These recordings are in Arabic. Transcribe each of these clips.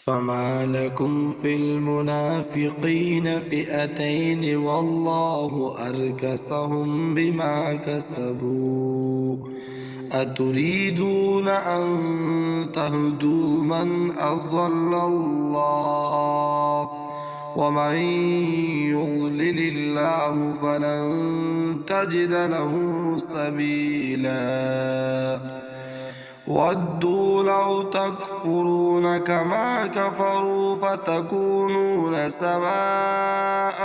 فما لكم في المنافقين فئتين والله أركسهم بما كسبوا أتريدون أن تهدوا من أضل الله ومن يضلل الله فلن تجد له سبيلا ودوا لو تكفرون كما كفروا فتكونون سواء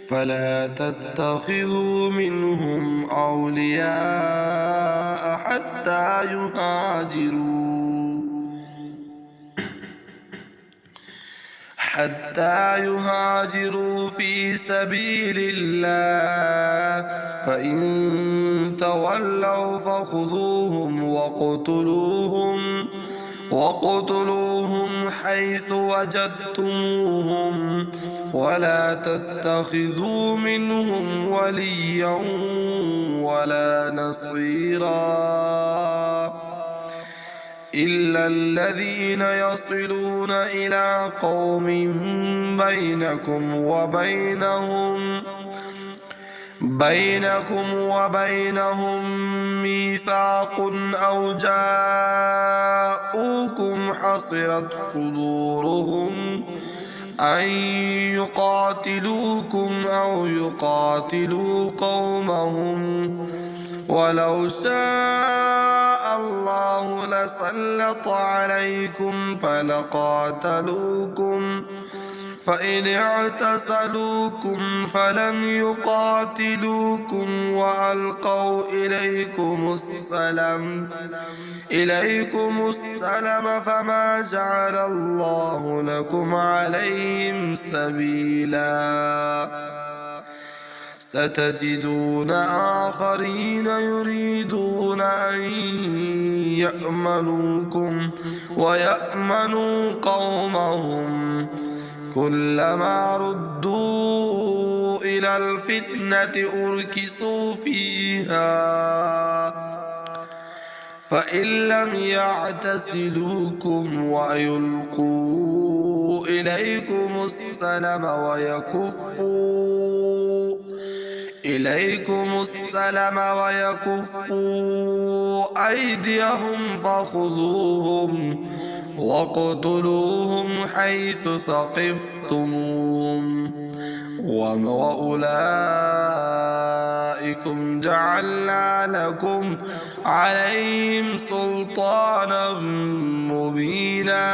فلا تتخذوا منهم أولياء حتى يهاجروا في سبيل الله فإن تولوا فخذوهم وقتلوهم حيث وجدتموهم ولا تتخذوا منهم وليا ولا نصيرا إلا الذين يصلون إلى قوم بينكم وبينهم ميثاق أو جاءوكم حصرت صدورهم أن يقاتلوكم أو يقاتلوا قومهم ولو شاء الله لسلط عليكم فلقاتلوكم فإن اعتزلوكم فلم يقاتلوكم وألقوا إليكم السلم فما جعل الله لكم عليهم سبيلا ستجدون آخرين يريدون أن يأمنوكم ويأمنوا قومهم كلما ردوا إلى الفتنة أركسوا فيها فإن لم يعتزلوكم ويلقوا إليكم السلم ويكفوا أيديهم فخذوهم واقتلوهم حيث ثقفتموهم وأولئكم جعلنا لكم عليهم سلطانا مبينا